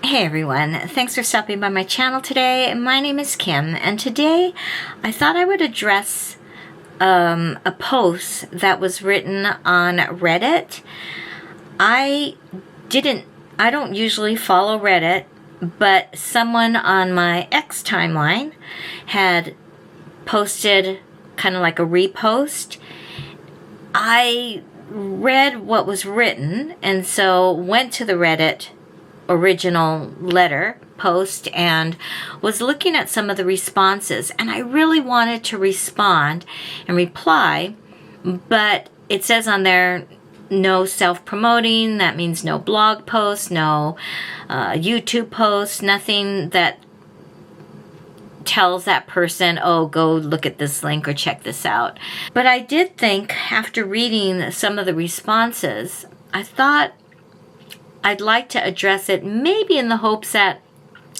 Hey everyone, thanks for stopping by my channel today. My name is Kim, and today I thought I would address a post that was written on Reddit. I don't usually follow Reddit, but someone on my X timeline had posted kind of like a repost. I read what was written, and so went to the Reddit original letter post and was looking at some of the responses, and I really wanted to respond and reply, but it says on there no self-promoting. That means no blog posts, no YouTube posts, nothing that tells that person, oh, go look at this link or check this out. But I did think, after reading some of the responses, I thought I'd like to address it, maybe in the hopes that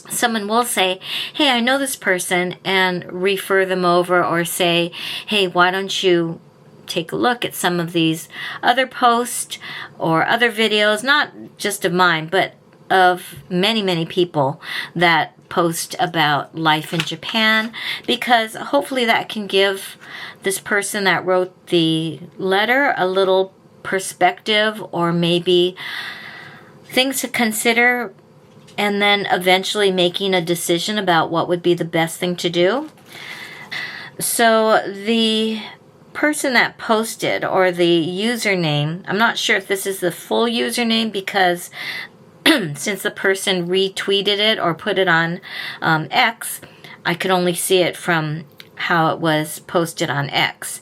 someone will say, hey, I know this person, and refer them over, or say, hey, why don't you take a look at some of these other posts or other videos, not just of mine, but of many, many people that post about life in Japan, because hopefully that can give this person that wrote the letter a little perspective, or maybe things to consider, and then eventually making a decision about what would be the best thing to do. So the person that posted, or the username, I'm not sure if this is the full username, because since the person retweeted it or put it on X, I could only see it from how it was posted on X.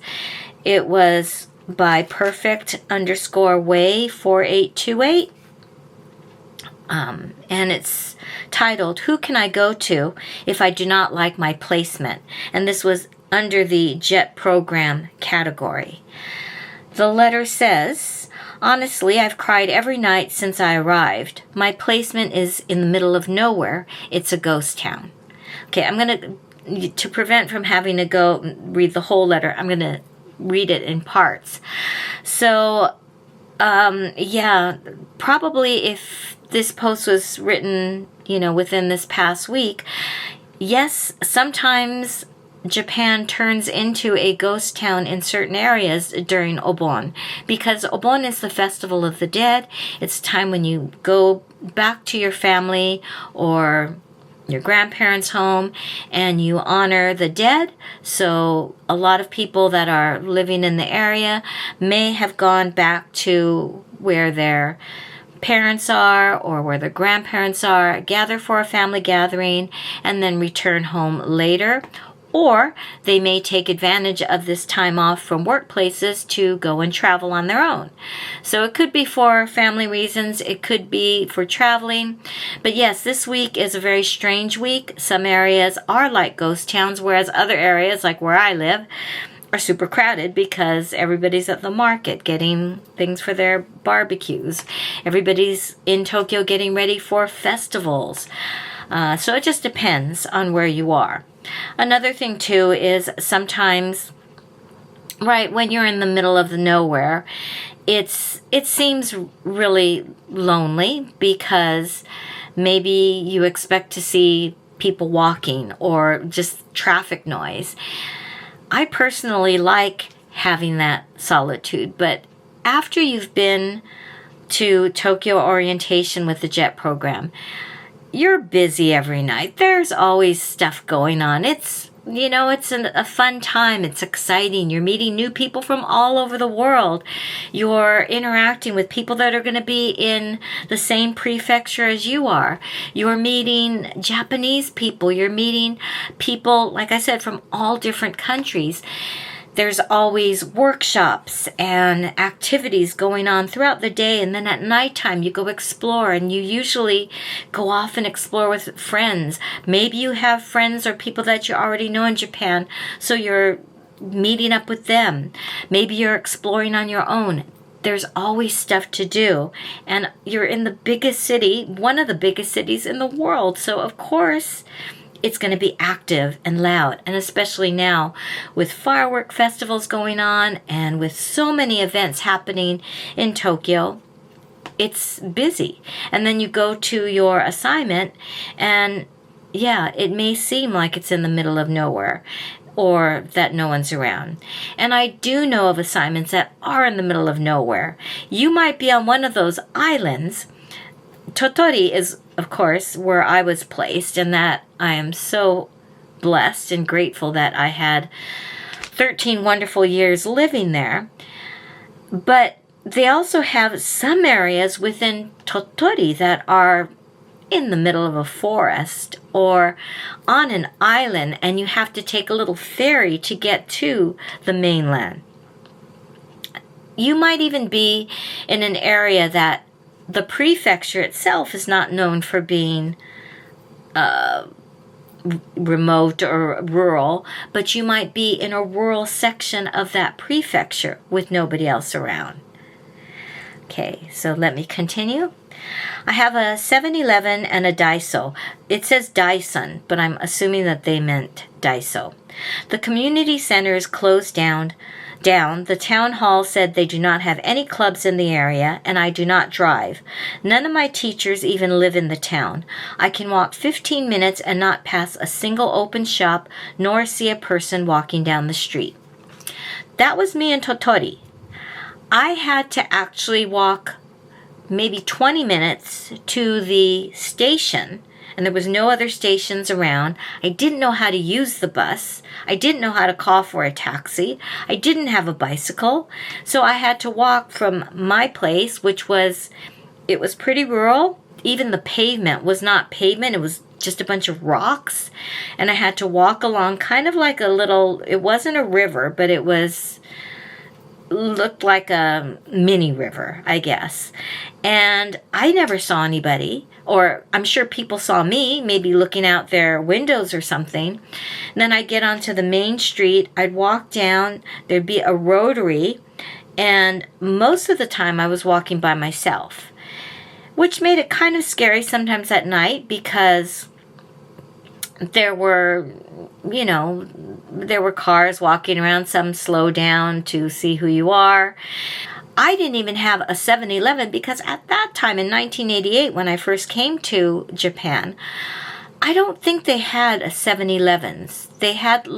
It was by perfect_way4828. And it's titled, Who Can I Go To If I Do Not Like My Placement? And this was under the JET program category. The letter says, honestly, I've cried every night since I arrived. My placement is in the middle of nowhere. It's a ghost town. Okay, I'm going to prevent from having to go read the whole letter, I'm going to read it in parts. So, yeah, probably if this post was written, within this past week, yes, sometimes Japan turns into a ghost town in certain areas during Obon, because Obon is the festival of the dead. It's time when you go back to your family or your grandparents' home and you honor the dead. So a lot of people that are living in the area may have gone back to where their parents are or where their grandparents are, gather for a family gathering, and then return home later. Or they may take advantage of this time off from workplaces to go and travel on their own. So it could be for family reasons, it could be for traveling. But yes, this week is a very strange week. Some areas are like ghost towns, whereas other areas, like where I live, are super crowded because everybody's at the market getting things for their barbecues. Everybody's in Tokyo getting ready for festivals. So it just depends on where you are. Another thing too is sometimes, right, when you're in the middle of the nowhere, it seems really lonely, because maybe you expect to see people walking or just traffic noise. I personally like having that solitude, but after you've been to Tokyo orientation with the JET program, you're busy every night. There's always stuff going on. It's a fun time. It's exciting. You're meeting new people from all over the world. You're interacting with people that are going to be in the same prefecture as you are. You're meeting Japanese people. You're meeting people, like I said, from all different countries. There's always workshops and activities going on throughout the day, and then at nighttime you go explore, and you usually go off and explore with friends. Maybe you have friends or people that you already know in Japan, so you're meeting up with them. Maybe you're exploring on your own. There's always stuff to do, and you're in the biggest city, one of the biggest cities in the world, so of course it's going to be active and loud. And especially now with firework festivals going on and with so many events happening in Tokyo, it's busy. And then you go to your assignment and yeah, it may seem like it's in the middle of nowhere or that no one's around. And I do know of assignments that are in the middle of nowhere. You might be on one of those islands. Tottori is, of course, where I was placed, and that I am so blessed and grateful that I had 13 wonderful years living there. But they also have some areas within Tottori that are in the middle of a forest or on an island, and you have to take a little ferry to get to the mainland. You might even be in an area that the prefecture itself is not known for being remote or rural, but you might be in a rural section of that prefecture with nobody else around. Okay, so let me continue. I have a 7-Eleven and a Daiso. It says Dyson, but I'm assuming that they meant Daiso. The community center is closed down. The town hall said they do not have any clubs in the area, and I do not drive. None of my teachers even live in the town. I can walk 15 minutes and not pass a single open shop, nor see a person walking down the street. That was me in Tottori. I had to actually walk maybe 20 minutes to the station, and there was no other stations around. I didn't know how to use the bus. I didn't know how to call for a taxi. I didn't have a bicycle. So I had to walk from my place, it was pretty rural. Even the pavement was not pavement. It was just a bunch of rocks. And I had to walk along kind of like it wasn't a river, but it looked like a mini river, I guess. And I never saw anybody, or I'm sure people saw me, maybe looking out their windows or something. And then I'd get onto the main street, I'd walk down, there'd be a rotary, and most of the time I was walking by myself, which made it kind of scary sometimes at night because there were cars walking around. Some slow down to see who you are. I didn't even have a 7-Eleven because at that time in 1988, when I first came to Japan, I don't think they had a 7-Elevens. They had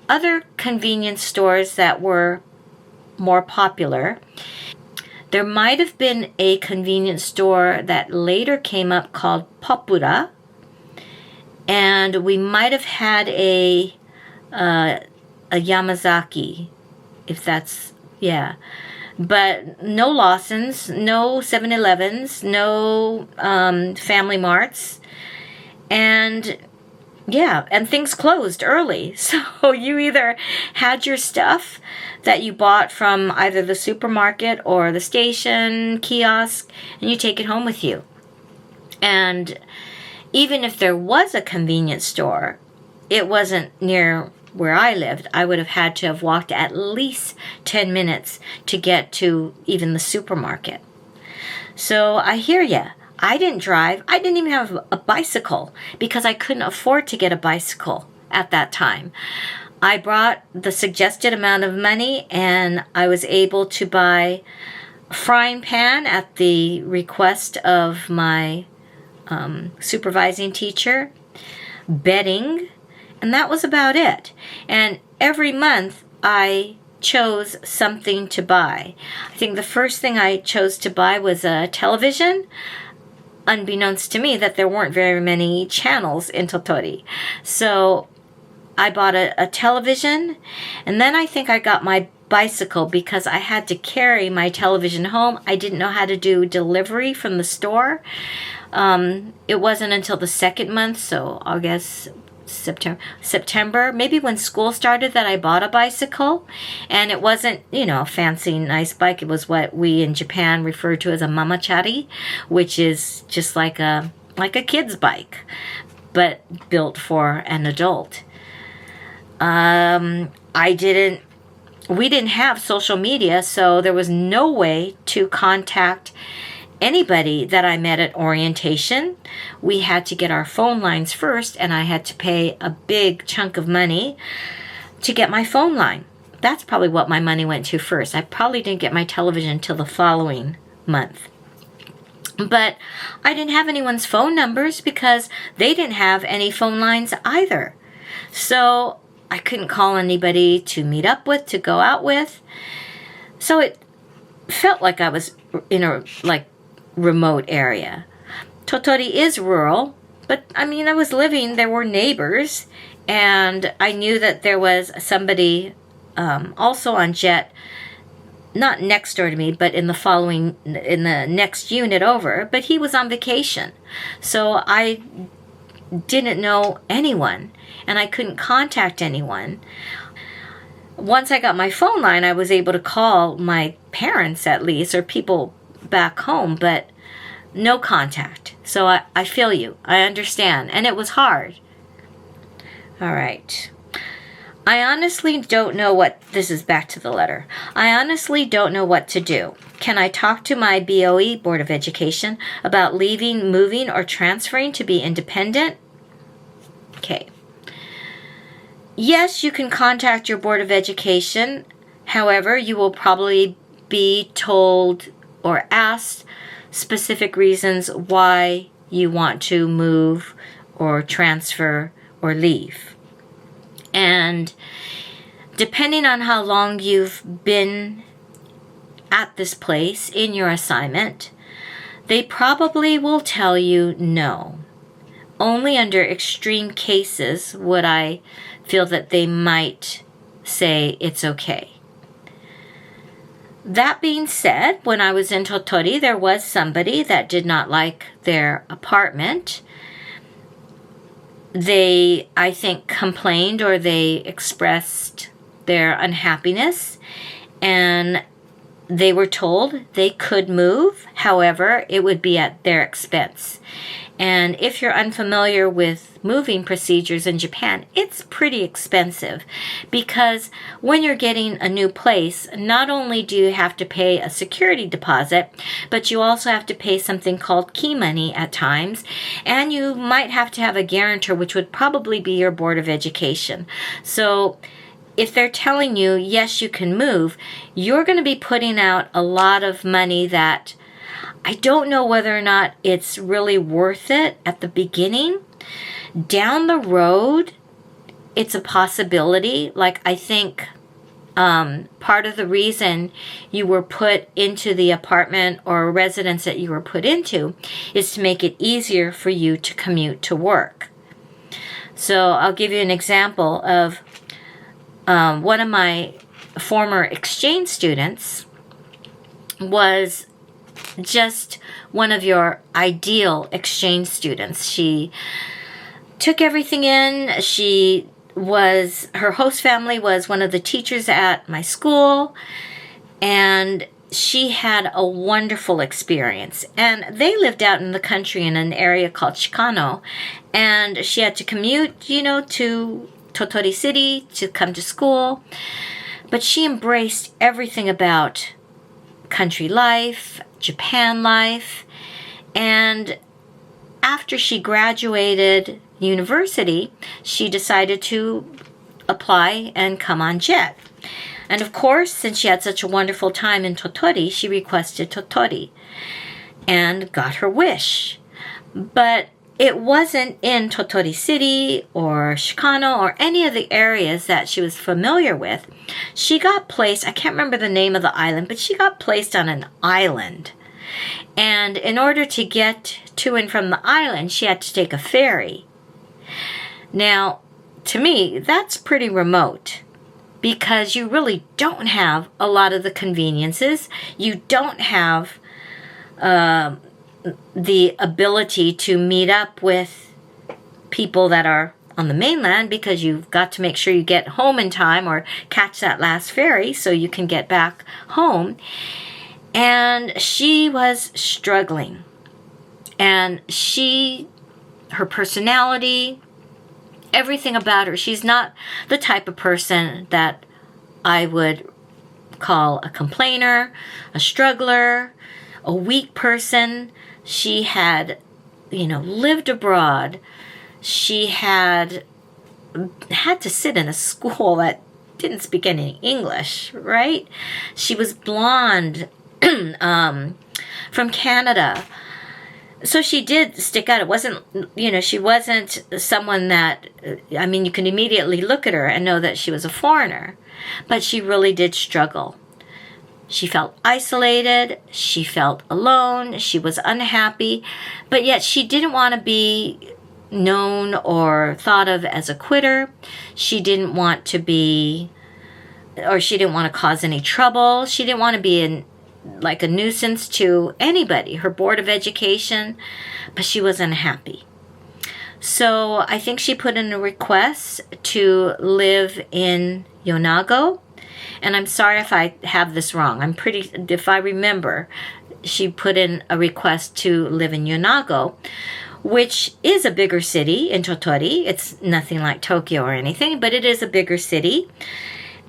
other convenience stores that were more popular. There might have been a convenience store that later came up called Popura, and we might have had a Yamazaki, if that's, yeah. But no Lawson's, no 7-Elevens, no Family Marts, and yeah, and things closed early. So you either had your stuff that you bought from either the supermarket or the station kiosk, and you take it home with you. And even if there was a convenience store, it wasn't near where I lived. I would have had to have walked at least 10 minutes to get to even the supermarket. So I hear ya. I didn't drive. I didn't even have a bicycle because I couldn't afford to get a bicycle at that time. I brought the suggested amount of money, and I was able to buy a frying pan at the request of my supervising teacher, bedding, and that was about it. And every month I chose something to buy. I think the first thing I chose to buy was a television, unbeknownst to me that there weren't very many channels in Tottori. So I bought a television, and then I think I got my bicycle because I had to carry my television home. I didn't know how to do delivery from the store. It wasn't until the second month, so August, September, maybe when school started, that I bought a bicycle. And it wasn't, a fancy, nice bike. It was what we in Japan refer to as a mamachari, which is just like a kid's bike, but built for an adult. We didn't have social media, so there was no way to contact anybody that I met at orientation. We had to get our phone lines first, and I had to pay a big chunk of money to get my phone line. That's probably what my money went to first. I probably didn't get my television till the following month. But I didn't have anyone's phone numbers because they didn't have any phone lines either. So I couldn't call anybody to meet up with, to go out with. So it felt like I was in a remote area. Tottori is rural, but I was living, there were neighbors, and I knew that there was somebody also on Jet, not next door to me, but in the next unit over, but he was on vacation. So I didn't know anyone, and I couldn't contact anyone. Once I got my phone line, I was able to call my parents at least, or people back home, but no contact. So I feel you. I understand. And it was hard. All right. I honestly don't know this is back to the letter. I honestly don't know what to do. Can I talk to my BOE, Board of Education, about leaving, moving, or transferring to be independent? Okay. Yes, you can contact your Board of Education. However, you will probably be told or asked specific reasons why you want to move or transfer or leave. And depending on how long you've been at this place in your assignment, they probably will tell you no. Only under extreme cases would I feel that they might say it's okay. That being said, when I was in Tottori, there was somebody that did not like their apartment. They, I think, complained or they expressed their unhappiness, and they were told they could move. However, it would be at their expense. And if you're unfamiliar with moving procedures in Japan, it's pretty expensive because when you're getting a new place, not only do you have to pay a security deposit, but you also have to pay something called key money at times, and you might have to have a guarantor, which would probably be your Board of Education. So if they're telling you, yes, you can move, you're going to be putting out a lot of money that I don't know whether or not it's really worth it at the beginning. Down the road, it's a possibility. Like, I think part of the reason you were put into the apartment or residence that you were put into is to make it easier for you to commute to work. So I'll give you an example of one of my former exchange students was just one of your ideal exchange students. She took everything in. Her host family was one of the teachers at my school, and she had a wonderful experience. And they lived out in the country in an area called Shikano, and she had to commute, to Tottori City to come to school. But she embraced everything about country life, Japan life, and after she graduated university, she decided to apply and come on Jet. And of course, since she had such a wonderful time in Tottori, she requested Tottori and got her wish. But it wasn't in Tottori City or Shikano or any of the areas that she was familiar with. She got placed, I can't remember the name of the island, but she got placed on an island. And in order to get to and from the island, she had to take a ferry. Now, to me, that's pretty remote because you really don't have a lot of the conveniences. You don't have the ability to meet up with people that are on the mainland because you've got to make sure you get home in time or catch that last ferry so you can get back home. And she was struggling. And her personality, everything about her, she's not the type of person that I would call a complainer, a struggler, a weak person. She had, lived abroad. She had to sit in a school that didn't speak any English, right? She was blonde, from Canada. So she did stick out. It wasn't, she wasn't someone that, you can immediately look at her and know that she was a foreigner. But she really did struggle. She felt isolated. She felt alone. She was unhappy. But yet she didn't want to be known or thought of as a quitter. She didn't want to be, or she didn't want to cause any trouble. She didn't want to be like a nuisance to anybody, her board of education, but she was unhappy. So I think she put in a request to live in Yonago. And I'm sorry if I have this wrong. If I remember, she put in a request to live in Yonago, which is a bigger city in Tottori. It's nothing like Tokyo or anything, but it is a bigger city.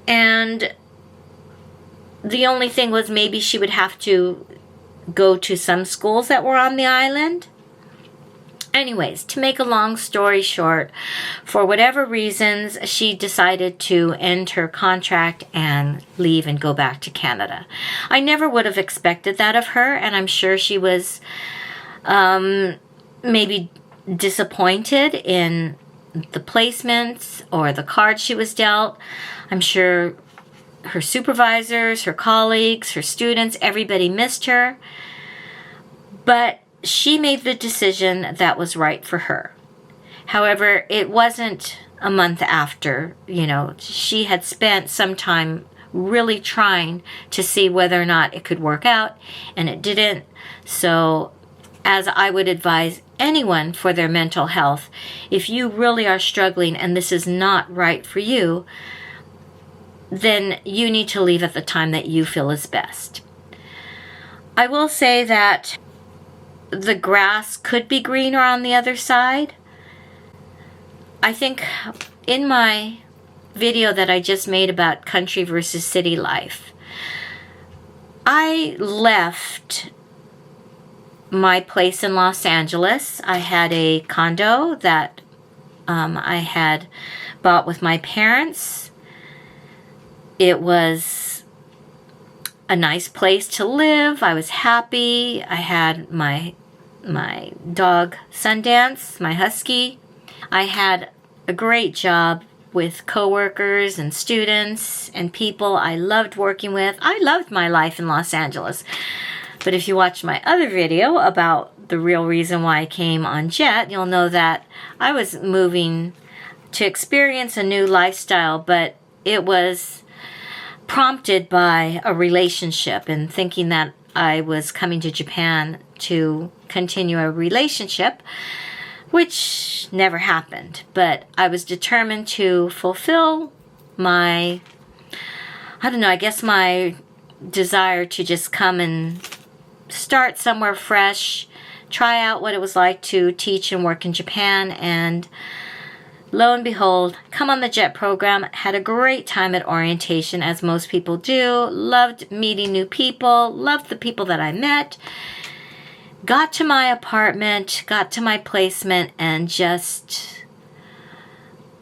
And the only thing was maybe she would have to go to some schools that were on the island. Anyways, to make a long story short, for whatever reasons, she decided to end her contract and leave and go back to Canada. I never would have expected that of her, and I'm sure she was maybe disappointed in the placements or the cards she was dealt. I'm sure her supervisors, her colleagues, her students, everybody missed her. But she made the decision that was right for her. However, it wasn't a month after, she had spent some time really trying to see whether or not it could work out, and it didn't. So, as I would advise anyone for their mental health, if you really are struggling and this is not right for you, then you need to leave at the time that you feel is best. I will say that the grass could be greener on the other side. I think in my video that I just made about country versus city life, I left my place in Los Angeles. I had a condo that I had bought with my parents. It was a nice place to live. I was happy. I had my dog Sundance, my husky. I had a great job with coworkers and students and people I loved working with. I loved my life in Los Angeles. But if you watch my other video about the real reason why I came on Jet, you'll know that I was moving to experience a new lifestyle, but it was prompted by a relationship and thinking that I was coming to Japan to continue a relationship, which never happened. But I was determined to fulfill my desire to just come and start somewhere fresh, try out what it was like to teach and work in Japan, and lo and behold, come on the JET program, had a great time at orientation, as most people do, loved meeting new people, loved the people that I met, got to my apartment, got to my placement, and just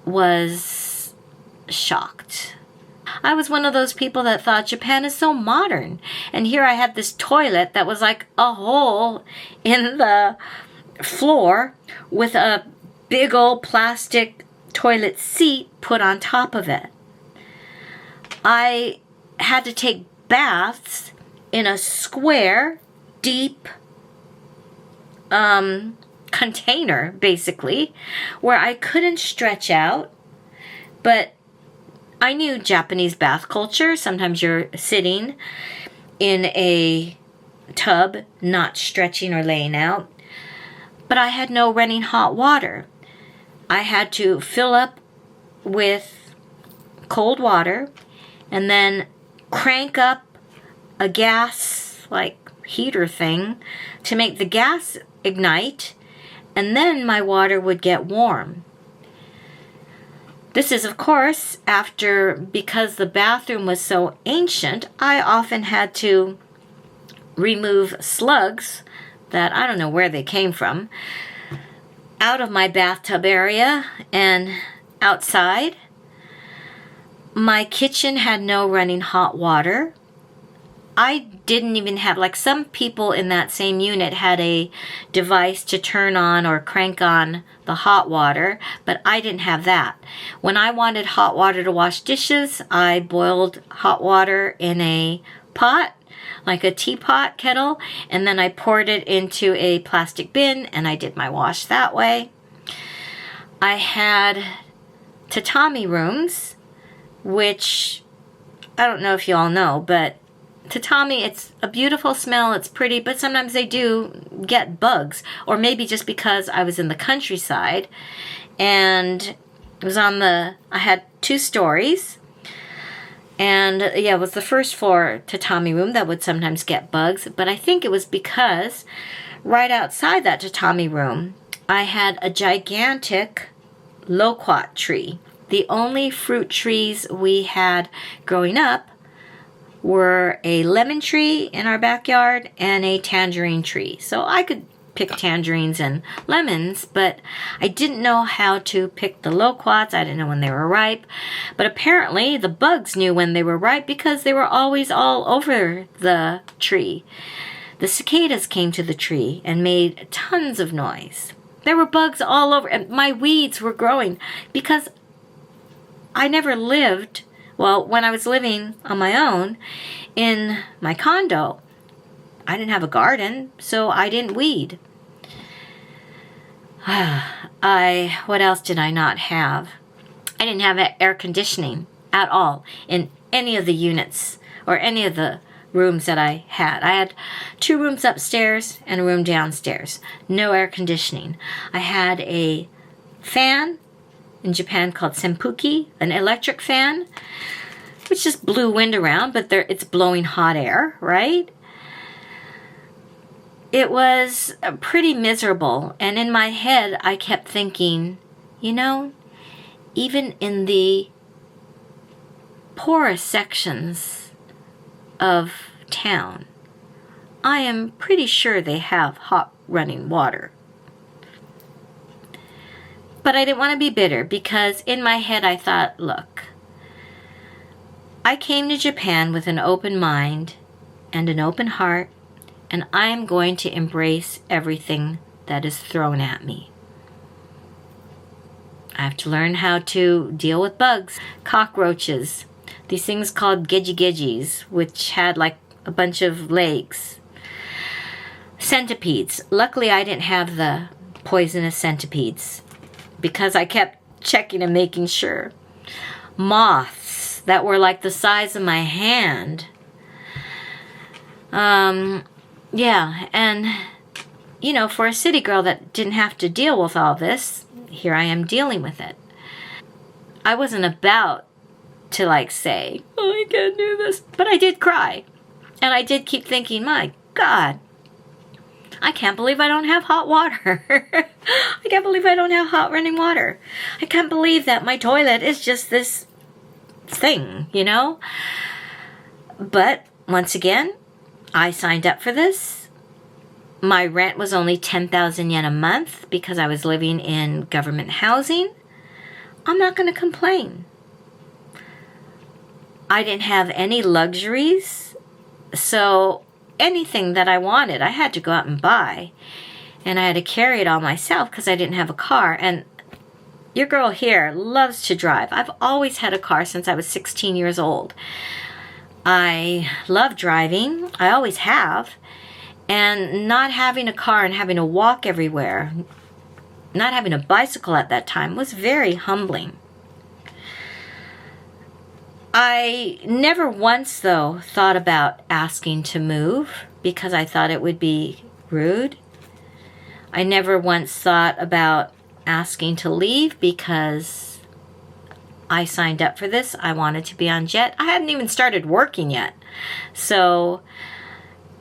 was shocked. I was one of those people that thought Japan is so modern. And here I had this toilet that was like a hole in the floor with a big old plastic toilet seat put on top of it. I had to take baths in a square, deep container, basically, where I couldn't stretch out. But I knew Japanese bath culture. Sometimes you're sitting in a tub, not stretching or laying out. But I had no running hot water. I had to fill up with cold water and then crank up a gas like heater thing to make the gas ignite, and then my water would get warm. This is, of course, because the bathroom was so ancient, I often had to remove slugs that I don't know where they came from out of my bathtub area and outside. My kitchen had no running hot water. I didn't even have, like some people in that same unit had a device to turn on or crank on the hot water, but I didn't have that. When I wanted hot water to wash dishes, I boiled hot water in a pot, like a teapot kettle, and then I poured it into a plastic bin and I did my wash that way. I had tatami rooms, which I don't know if you all know, but tatami, it's a beautiful smell, it's pretty, but sometimes they do get bugs, or maybe just because I was in the countryside and it was I had 2 stories, and yeah, it was the first floor tatami room that would sometimes get bugs, but I think it was because right outside that tatami room, I had a gigantic loquat tree. The only fruit trees we had growing up were a lemon tree in our backyard and a tangerine tree. So I could pick tangerines and lemons, but I didn't know how to pick the loquats. I didn't know when they were ripe. But apparently the bugs knew when they were ripe because they were always all over the tree. The cicadas came to the tree and made tons of noise. There were bugs all over, and my weeds were growing because I never lived, well, when I was living on my own in my condo, I didn't have a garden, so I didn't weed. What else did I not have? I didn't have air conditioning at all in any of the units or any of the rooms that I had. I had 2 rooms upstairs and a room downstairs. No air conditioning. I had a fan in Japan called senpuki, an electric fan, which just blew wind around, but it's blowing hot air, right? It was pretty miserable, and in my head I kept thinking, you know, even in the poorest sections of town, I am pretty sure they have hot running water. But I didn't want to be bitter because in my head I thought, look, I came to Japan with an open mind and an open heart, and I'm going to embrace everything that is thrown at me. I have to learn how to deal with bugs, cockroaches, these things called geji-gejis, which had like a bunch of legs. Centipedes. Luckily, I didn't have the poisonous centipedes because I kept checking and making sure. Moths that were like the size of my hand. Yeah, and you know, for a city girl that didn't have to deal with all this, here I am dealing with it. I wasn't about to like say, oh, I can't do this, but I did cry. And I did keep thinking, my God, I can't believe I don't have hot water. I can't believe I don't have hot running water. I can't believe that my toilet is just this thing, you know? But once again, I signed up for this. My rent was only 10,000 yen a month because I was living in government housing. I'm not going to complain. I didn't have any luxuries, so anything that I wanted, I had to go out and buy. And I had to carry it all myself because I didn't have a car. And your girl here loves to drive. I've always had a car since I was 16 years old. I love driving. I always have. And not having a car and having to walk everywhere, not having a bicycle at that time, was very humbling. I never once, though, thought about asking to move because I thought it would be rude. I never once thought about asking to leave because I signed up for this. I wanted to be on jet. I hadn't even started working yet. So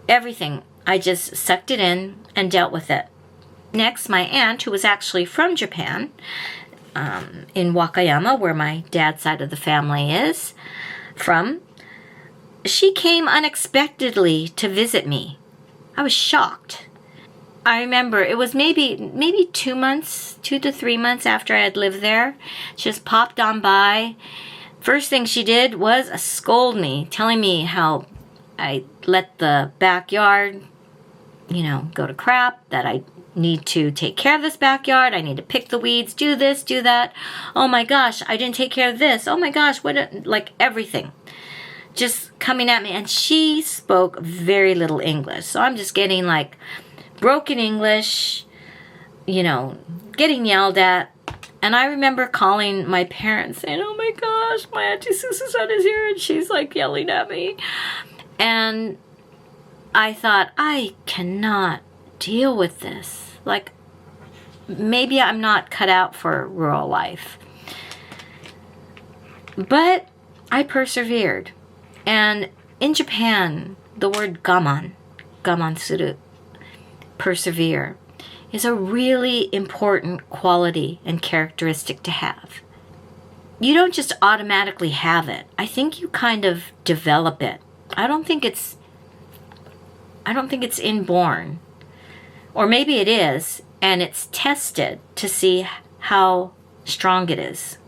everything, I just sucked it in and dealt with it. Next, my aunt, who was actually from Japan, in Wakayama, where my dad's side of the family is from, she came unexpectedly to visit me. I was shocked. I remember it was maybe 2 to 3 months after I had lived there. She just popped on by. First thing she did was scold me, telling me how I let the backyard, go to crap, that I need to take care of this backyard. I need to pick the weeds, do this, do that. Oh my gosh, I didn't take care of this. Oh my gosh, like everything just coming at me. And she spoke very little English. So I'm just getting like broken English, getting yelled at. And I remember calling my parents saying, oh my gosh, my Auntie Susan is here and she's like yelling at me. And I thought, I cannot deal with this. Like, maybe I'm not cut out for rural life. But I persevered. And in Japan, the word gaman suru, persevere, is a really important quality and characteristic to have. You don't just automatically have it. I think you kind of develop it. I don't think it's inborn. Or maybe it is, and it's tested to see how strong it is.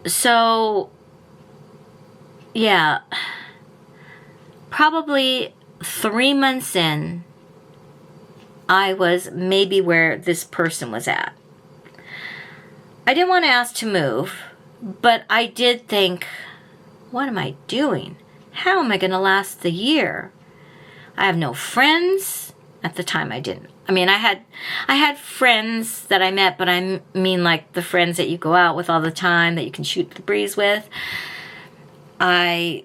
So, yeah, probably 3 months in, I was maybe where this person was at. I didn't want to ask to move, but I did think, what am I doing? How am I going to last the year? I have no friends. At the time I didn't. I mean, I had friends that I met, but I mean like the friends that you go out with all the time, that you can shoot the breeze with. I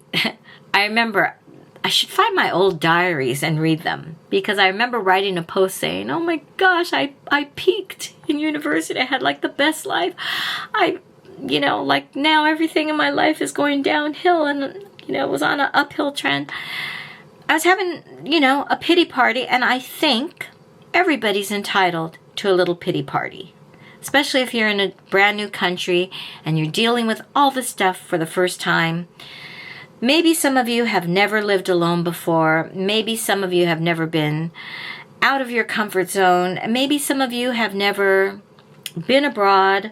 remember I should find my old diaries and read them, because I remember writing a post saying, oh my gosh, I peaked in university. I had like the best life. Like now everything in my life is going downhill, and, it was on an uphill trend. I was having, a pity party, and I think everybody's entitled to a little pity party, especially if you're in a brand new country and you're dealing with all this stuff for the first time. Maybe some of you have never lived alone before. Maybe some of you have never been out of your comfort zone. Maybe some of you have never been abroad,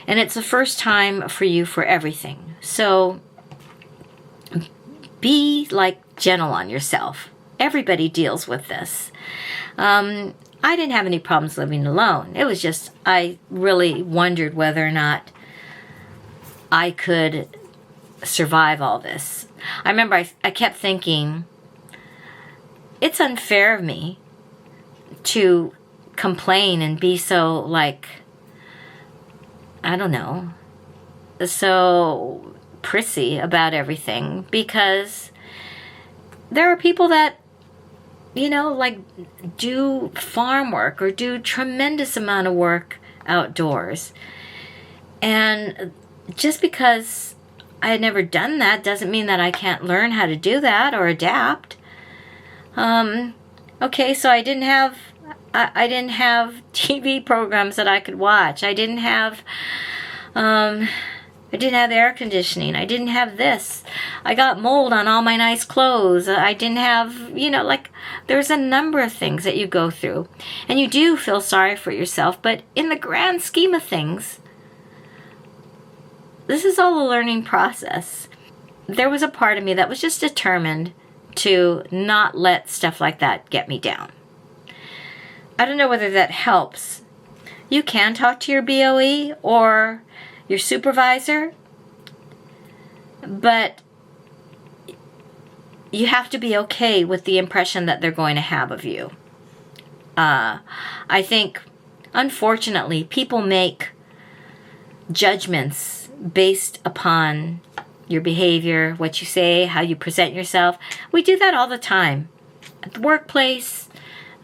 and it's the first time for you for everything. So be gentle on yourself. Everybody deals with this. I didn't have any problems living alone. It was just, I really wondered whether or not I could survive all this. I remember I kept thinking, it's unfair of me to complain and be so I don't know, so prissy about everything, because there are people that, do farm work or do tremendous amount of work outdoors. And just because I had never done that doesn't mean that I can't learn how to do that or adapt. Okay, so I didn't have TV programs that I could watch. I didn't have air conditioning. I didn't have this. I got mold on all my nice clothes. I didn't have, there's a number of things that you go through. And you do feel sorry for yourself. But in the grand scheme of things, this is all a learning process. There was a part of me that was just determined to not let stuff like that get me down. I don't know whether that helps. You can talk to your BOE or your supervisor, but you have to be okay with the impression that they're going to have of you. I think, unfortunately, people make judgments based upon your behavior, what you say, how you present yourself. We do that all the time. At the workplace,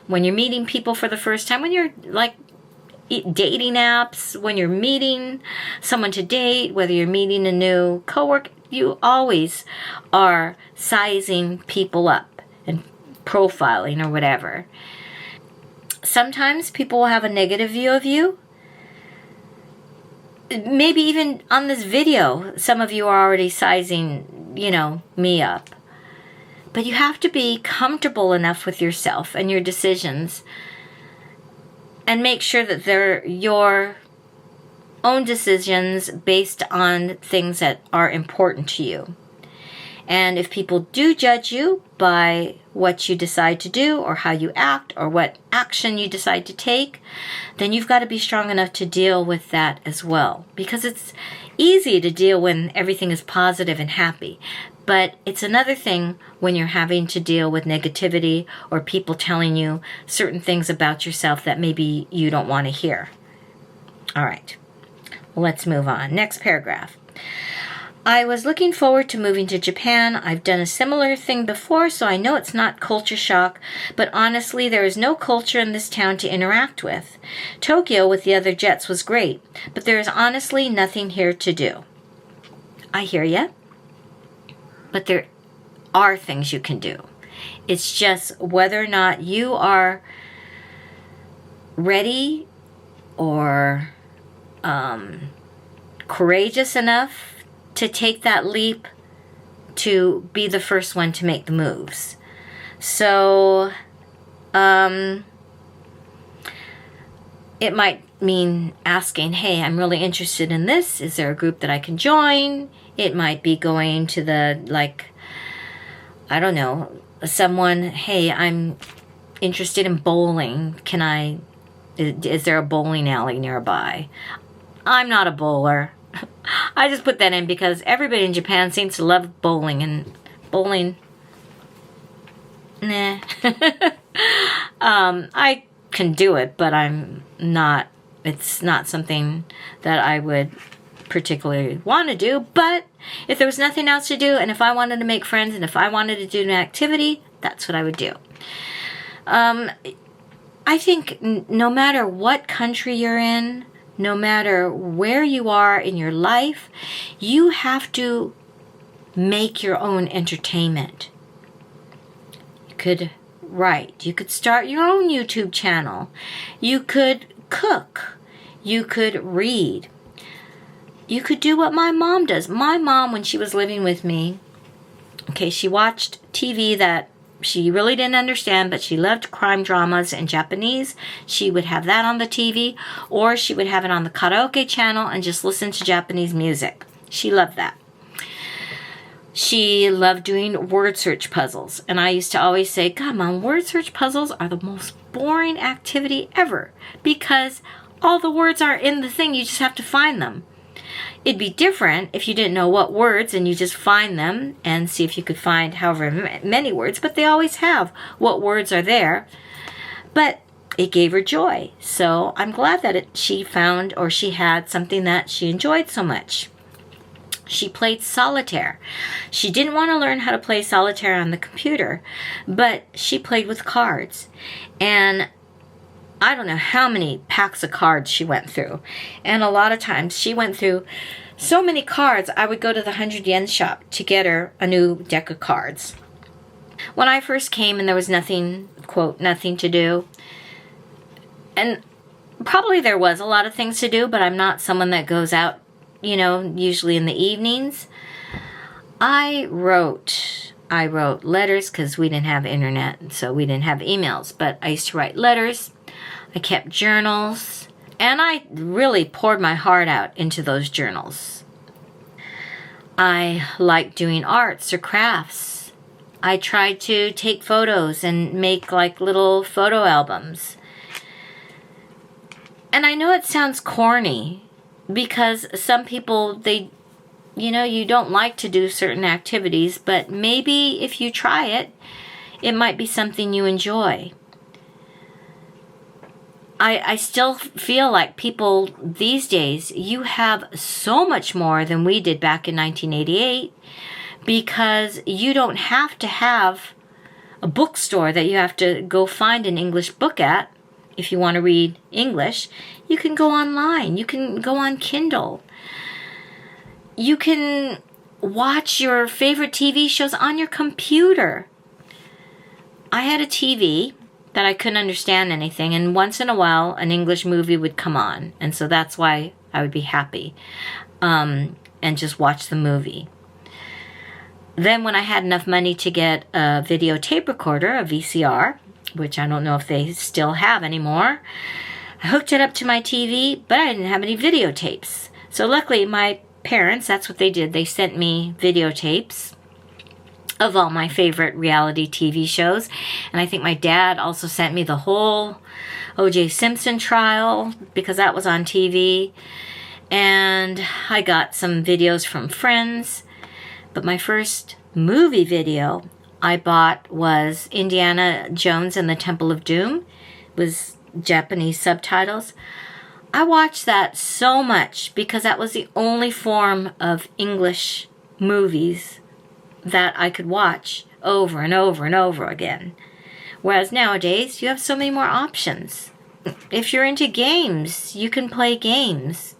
when you're meeting people for the first time, when you're dating apps, when you're meeting someone to date, whether you're meeting a new coworker, you always are sizing people up and profiling or whatever. Sometimes people will have a negative view of you. Maybe even on this video, some of you are already sizing, me up. But you have to be comfortable enough with yourself and your decisions and make sure that they're your own decisions based on things that are important to you. And if people do judge you by what you decide to do or how you act or what action you decide to take, then you've got to be strong enough to deal with that as well. Because it's easy to deal when everything is positive and happy. But it's another thing when you're having to deal with negativity or people telling you certain things about yourself that maybe you don't want to hear. All right, let's move on. Next paragraph. I was looking forward to moving to Japan. I've done a similar thing before, so I know it's not culture shock, but honestly, there is no culture in this town to interact with. Tokyo with the other jets was great, but there is honestly nothing here to do. I hear ya, but there are things you can do. It's just whether or not you are ready or courageous enough to take that leap to be the first one to make the moves. So, it might mean asking, hey, I'm really interested in this. Is there a group that I can join? It might be going to the, I don't know, someone, hey, I'm interested in bowling. Is there a bowling alley nearby? I'm not a bowler. I just put that in because everybody in Japan seems to love bowling, and bowling, nah. I can do it, but it's not something that I would particularly want to do. But if there was nothing else to do, and if I wanted to make friends, and if I wanted to do an activity, that's what I would do. I think no matter what country you're in, no matter where you are in your life, you have to make your own entertainment. You could write. You could start your own YouTube channel. You could cook. You could read. You could do what my mom does. My mom, when she was living with me, she watched TV that she really didn't understand, but she loved crime dramas and Japanese. She would have that on the TV, or she would have it on the karaoke channel and just listen to Japanese music. She loved that. She loved doing word search puzzles. And I used to always say, God, Mom, word search puzzles are the most boring activity ever because all the words are in the thing. You just have to find them. It'd be different if you didn't know what words and you just find them and see if you could find however many words, but they always have what words are there. But it gave her joy. So I'm glad that she found or she had something that she enjoyed so much. She played solitaire. She didn't want to learn how to play solitaire on the computer, but she played with cards. And I don't know how many packs of cards she went through. And a lot of times she went through so many cards, I would go to the 100-yen shop to get her a new deck of cards. When I first came and there was nothing, quote, nothing to do, and probably there was a lot of things to do, but I'm not someone that goes out, usually in the evenings. I wrote letters because we didn't have internet, so we didn't have emails, but I used to write letters. I kept journals, and I really poured my heart out into those journals. I liked doing arts or crafts. I tried to take photos and make little photo albums. And I know it sounds corny because some people, you don't like to do certain activities, but maybe if you try it, it might be something you enjoy. I still feel like people these days, you have so much more than we did back in 1988 because you don't have to have a bookstore that you have to go find an English book at if you want to read English. You can go online. You can go on Kindle. You can watch your favorite TV shows on your computer. I had a TV that I couldn't understand anything, and once in a while an English movie would come on, and so that's why I would be happy and just watch the movie. Then when I had enough money to get a videotape recorder, a VCR, which I don't know if they still have anymore, I hooked it up to my TV, but I didn't have any videotapes. So luckily my parents, that's what they did, they sent me videotapes, of all my favorite reality TV shows. And I think my dad also sent me the whole O.J. Simpson trial because that was on TV. And I got some videos from friends. But my first movie video I bought was Indiana Jones and the Temple of Doom. It was Japanese subtitles. I watched that so much because that was the only form of English movies that I could watch over and over and over again. Whereas nowadays, you have so many more options. If you're into games, you can play games.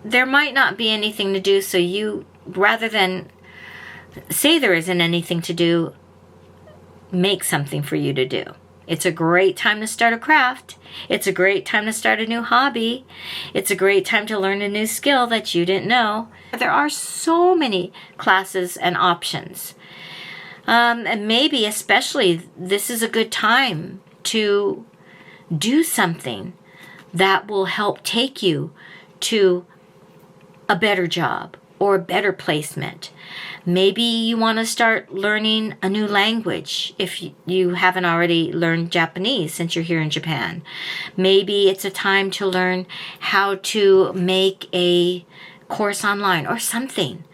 There might not be anything to do, so you, rather than say there isn't anything to do, make something for you to do. It's a great time to start a craft. It's a great time to start a new hobby. It's a great time to learn a new skill that you didn't know. There are so many classes and options. And maybe especially this is a good time to do something that will help take you to a better job or a better placement. Maybe you want to start learning a new language if you haven't already learned Japanese since you're here in Japan. Maybe it's a time to learn how to make a course online or something.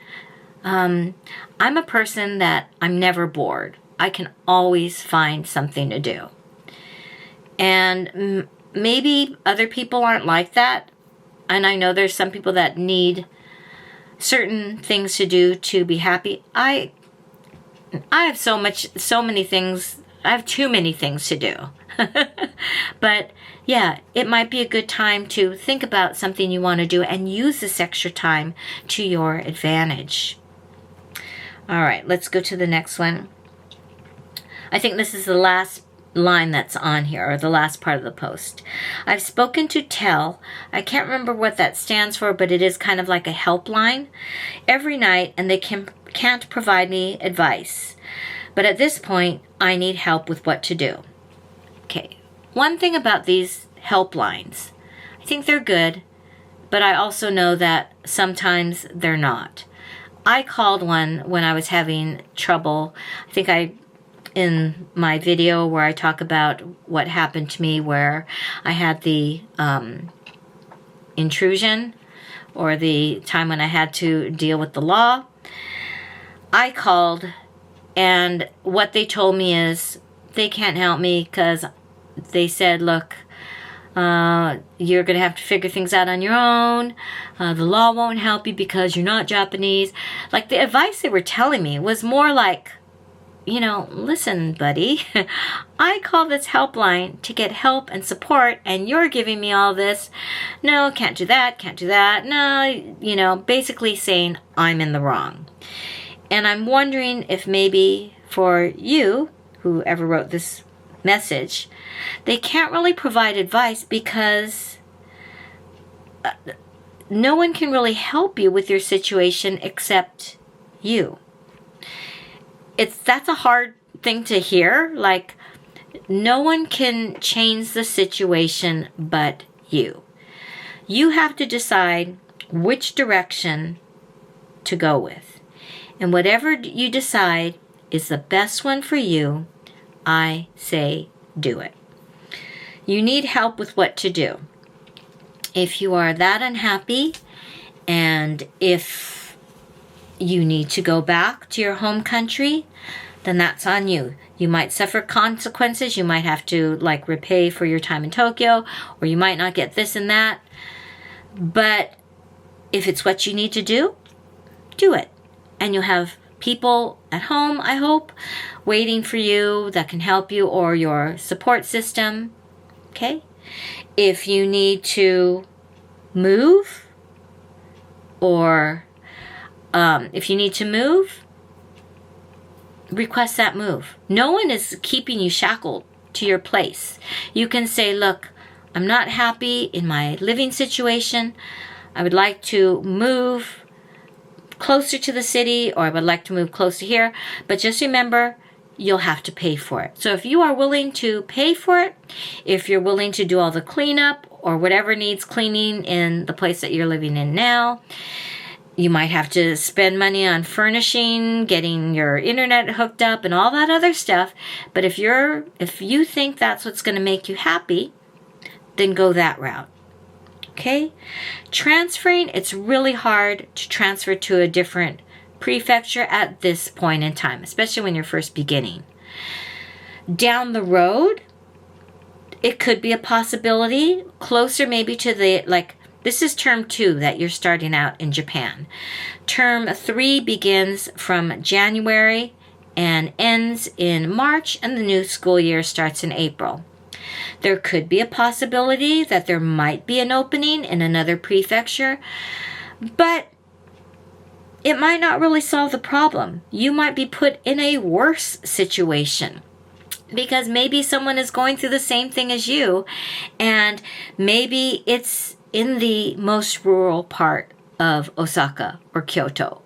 I'm a person that I'm never bored. I can always find something to do. And maybe other people aren't like that. And I know there's some people that need certain things to do to be happy. I have so many things. I have too many things to do. But yeah, it might be a good time to think about something you want to do and use this extra time to your advantage. All right, let's go to the next one. I think this is the last line that's on here, or the last part of the post. I've spoken to TEL. I can't remember what that stands for, but it is kind of like a helpline every night, and they can't provide me advice. But at this point, I need help with what to do. Okay, one thing about these helplines, I think they're good, but I also know that sometimes they're not. I called one when I was having trouble. I think in my video where I talk about what happened to me where I had the intrusion, or the time when I had to deal with the law, I called, and what they told me is they can't help me because they said, look, you're going to have to figure things out on your own. The law won't help you because you're not Japanese. Like, the advice they were telling me was more like, you know, listen, buddy, I call this helpline to get help and support, and you're giving me all this. No, can't do that, can't do that. No, you know, basically saying I'm in the wrong. And I'm wondering if maybe for you, whoever wrote this message, they can't really provide advice because no one can really help you with your situation except you. That's a hard thing to hear. Like, no one can change the situation but you. You have to decide which direction to go with. And whatever you decide is the best one for you, I say do it. You need help with what to do. If you are that unhappy, and if you need to go back to your home country, then that's on you. You might suffer consequences. You might have to repay for your time in Tokyo, or you might not get this and that. But if it's what you need to do, do it. And you'll have people at home, I hope, waiting for you that can help you, or your support system. Okay? If you need to move, or if you need to move, request that move. No one is keeping you shackled to your place. You can say, look, I'm not happy in my living situation. I would like to move closer to the city, or I would like to move closer here. But just remember, you'll have to pay for it. So if you are willing to pay for it, if you're willing to do all the cleanup or whatever needs cleaning in the place that you're living in now, You might have to spend money on furnishing, getting your internet hooked up, and all that other stuff. But if you think that's what's going to make you happy, then go that route. Okay? Transferring, it's really hard to transfer to a different prefecture at this point in time, especially when you're first beginning. Down the road, it could be a possibility, closer maybe to this is term 2 that you're starting out in Japan. Term 3 begins from January and ends in March, and the new school year starts in April. There could be a possibility that there might be an opening in another prefecture, but it might not really solve the problem. You might be put in a worse situation because maybe someone is going through the same thing as you, and maybe it's in the most rural part of Osaka or Kyoto.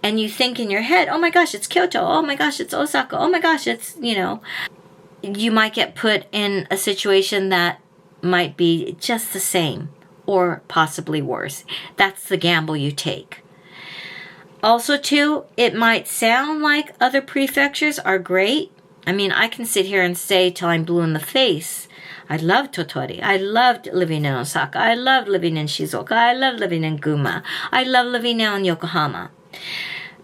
And you think in your head, oh my gosh, it's Kyoto. Oh my gosh, it's Osaka. Oh my gosh, it's, you might get put in a situation that might be just the same or possibly worse. That's the gamble you take. Also, too, it might sound like other prefectures are great. I mean, I can sit here and say till I'm blue in the face, I love Tottori. I loved living in Osaka. I loved living in Shizuoka. I loved living in Gunma. I love living now in Yokohama.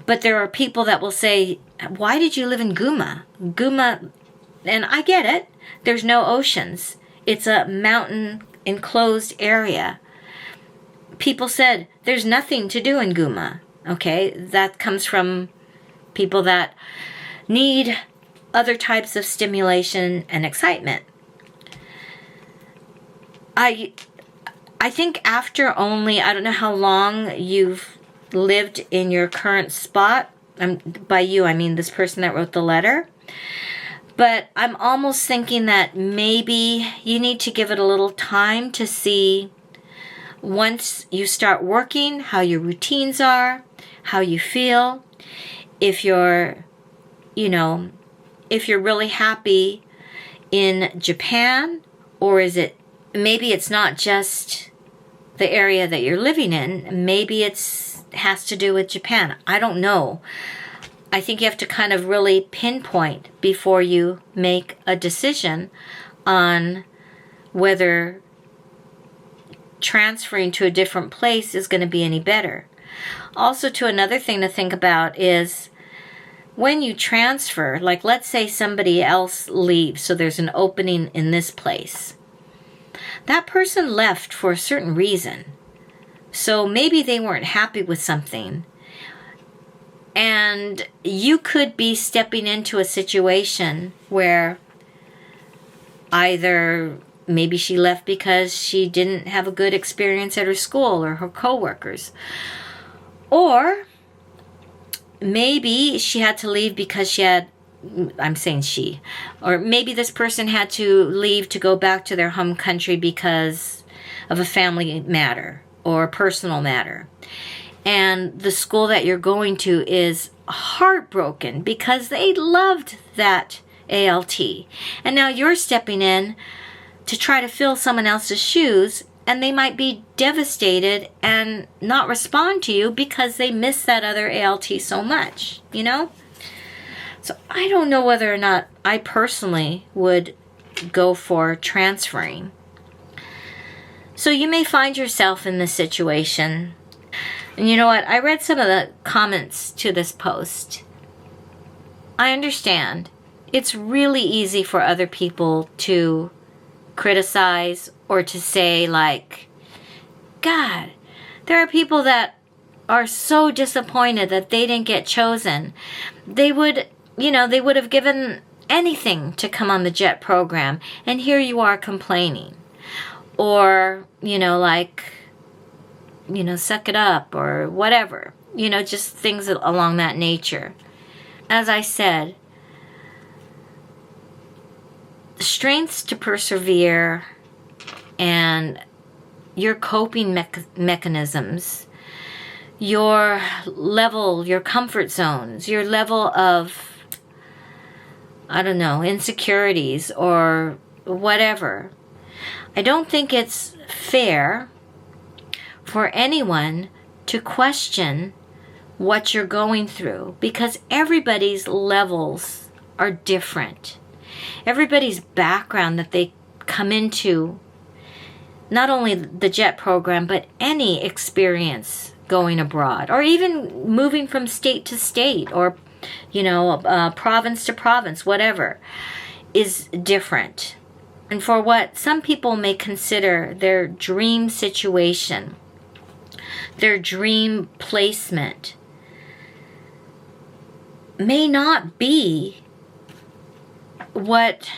But there are people that will say, why did you live in Gunma? Gunma, and I get it. There's no oceans. It's a mountain enclosed area. People said, there's nothing to do in Gunma. Okay, that comes from people that need other types of stimulation and excitement. I think after only, I don't know how long you've lived in your current spot. By you, I mean this person that wrote the letter. But I'm almost thinking that maybe you need to give it a little time to see, once you start working, how your routines are, how you feel, if you're really happy in Japan, or is it, maybe it's not just the area that you're living in, maybe has to do with Japan. I don't know. I think you have to kind of really pinpoint before you make a decision on whether transferring to a different place is going to be any better. Also, to another thing to think about is when you transfer, like let's say somebody else leaves, so there's an opening in this place. That person left for a certain reason. So maybe they weren't happy with something. And you could be stepping into a situation where either maybe she left because she didn't have a good experience at her school or her coworkers. Or maybe she had to leave because or maybe this person had to leave to go back to their home country because of a family matter or a personal matter. And the school that you're going to is heartbroken because they loved that ALT. And now you're stepping in to try to fill someone else's shoes, and they might be devastated and not respond to you because they miss that other ALT so much, So I don't know whether or not I personally would go for transferring. So you may find yourself in this situation. And you know what? I read some of the comments to this post. I understand. It's really easy for other people to criticize or to say like, God, there are people that are so disappointed that they didn't get chosen. They would have given anything to come on the JET program, and here you are complaining. Or, suck it up or whatever. Just things along that nature. As I said, strengths to persevere and your coping mechanisms, your level, your comfort zones, your level of, insecurities or whatever. I don't think it's fair for anyone to question what you're going through, because everybody's levels are different. Everybody's background that they come into, not only the JET program, but any experience going abroad, or even moving from state to state, or province to province, whatever, is different. And for what some people may consider their dream situation, their dream placement, may not be what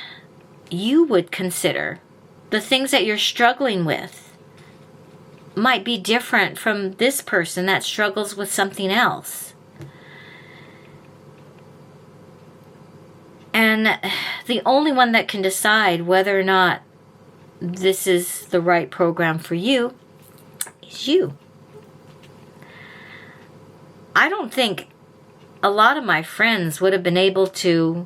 you would consider. The things that you're struggling with might be different from this person that struggles with something else. And the only one that can decide whether or not this is the right program for you is you. I don't think a lot of my friends would have been able to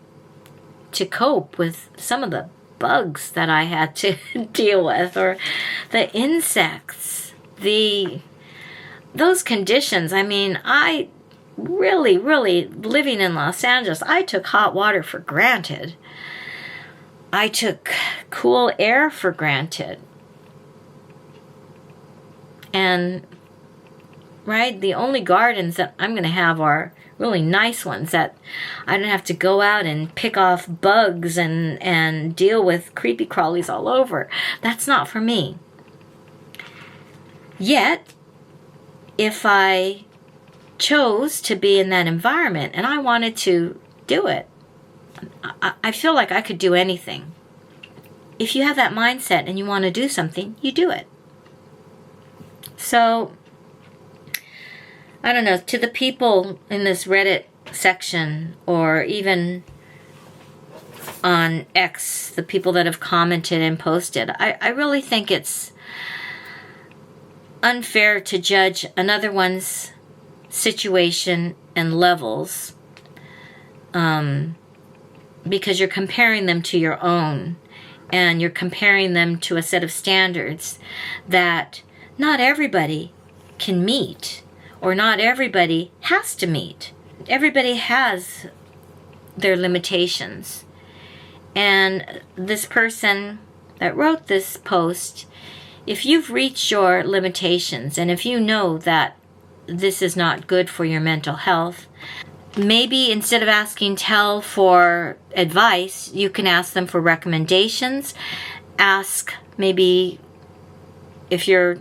cope with some of the bugs that I had to deal with, or the insects, those conditions. I mean, I really, living in Los Angeles, I took hot water for granted. I took cool air for granted. And, right, the only gardens that I'm going to have are really nice ones that I don't have to go out and pick off bugs and deal with creepy crawlies all over. That's not for me. Yet, if I chose to be in that environment and I wanted to do it, I feel like I could do anything. If you have that mindset and you want to do something, you do it. So, I don't know, to the people in this Reddit section, or even on X, the people that have commented and posted, I really think it's unfair to judge another one's situation and levels because you're comparing them to your own, and you're comparing them to a set of standards that not everybody can meet, or not everybody has to meet. Everybody has their limitations. And this person that wrote this post, if you've reached your limitations, and if you know that this is not good for your mental health, maybe instead of asking TEL for advice, you can ask them for recommendations. Ask, maybe if you're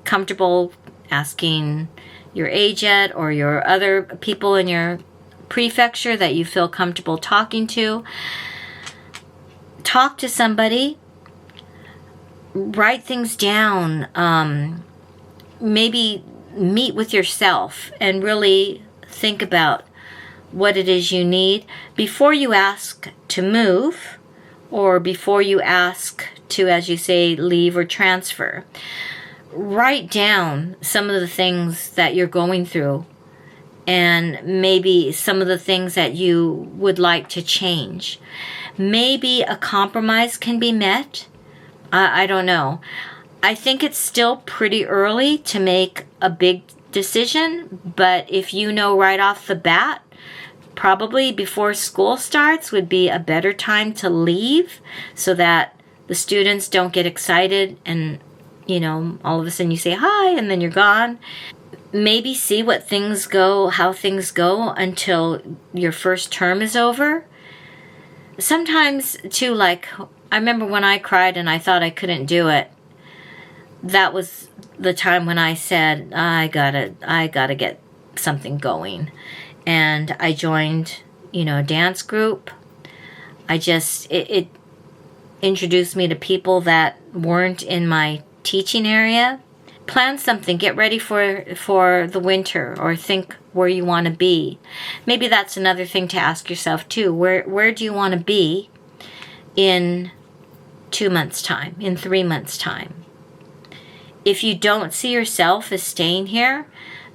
comfortable asking your AGET or your other people in your prefecture that you feel comfortable talking to. Talk to somebody. Write things down. Maybe meet with yourself and really think about what it is you need before you ask to move, or before you ask to, as you say, leave or transfer. Write down some of the things that you're going through, and maybe some of the things that you would like to change. Maybe a compromise can be met. I don't know. I think it's still pretty early to make a big decision, but if you know right off the bat, probably before school starts would be a better time to leave, so that the students don't get excited and all of a sudden you say hi and then you're gone. Maybe see how things go until your first term is over. Sometimes too, I remember when I cried and I thought I couldn't do it. That was the time when I said, I gotta get something going. And I joined, a dance group. It introduced me to people that weren't in my teaching area. Plan something, get ready for the winter, or think where you want to be. Maybe that's another thing to ask yourself too. Where do you want to be in 2 months' time, in 3 months' time? If you don't see yourself as staying here,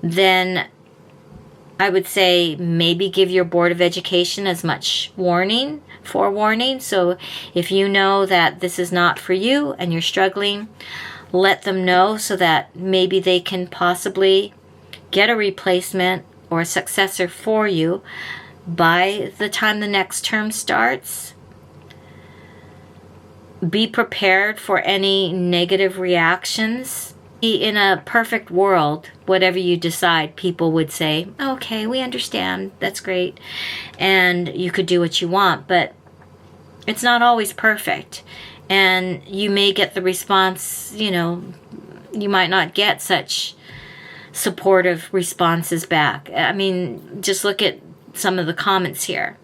then I would say maybe give your Board of Education as much forewarning. So if you know that this is not for you and you're struggling, let them know so that maybe they can possibly get a replacement or a successor for you by the time the next term starts. Be prepared for any negative reactions. In a perfect world, whatever you decide, people would say, okay, we understand, that's great, and you could do what you want, but it's not always perfect, and you may get the response, you might not get such supportive responses back. I mean, just look at some of the comments here.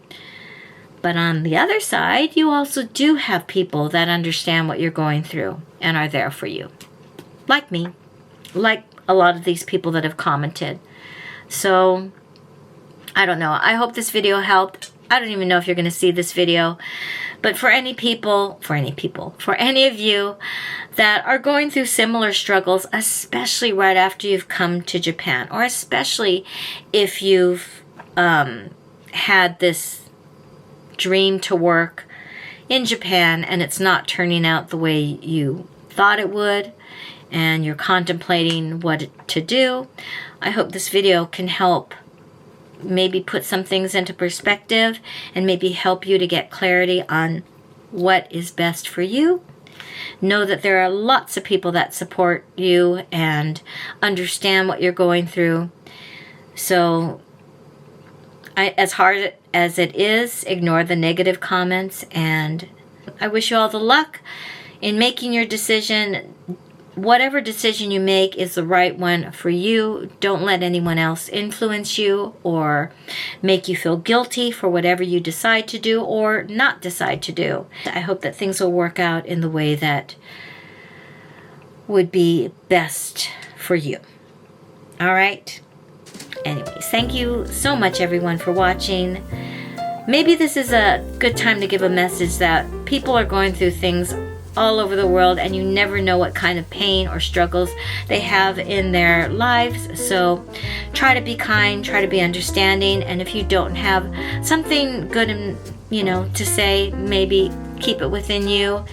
But on the other side, you also do have people that understand what you're going through and are there for you. Like me. Like a lot of these people that have commented. So, I don't know. I hope this video helped. I don't even know if you're going to see this video. But for any of you that are going through similar struggles, especially right after you've come to Japan, or especially if you've had this dream to work in Japan and it's not turning out the way you thought it would, and you're contemplating what to do, I hope this video can help maybe put some things into perspective and maybe help you to get clarity on what is best for you. Know that there are lots of people that support you and understand what you're going through. So, as hard as it is, ignore the negative comments, and I wish you all the luck in making your decision. Whatever decision you make is the right one for you. Don't let anyone else influence you or make you feel guilty for whatever you decide to do or not decide to do. I hope that things will work out in the way that would be best for you. All right? Anyways, thank you so much, everyone, for watching. Maybe this is a good time to give a message that people are going through things all over the world, and you never know what kind of pain or struggles they have in their lives. So try to be kind, try to be understanding, and if you don't have something good to say, maybe keep it within you.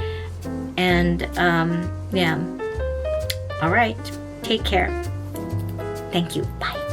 And yeah. All right. Take care. Thank you. Bye.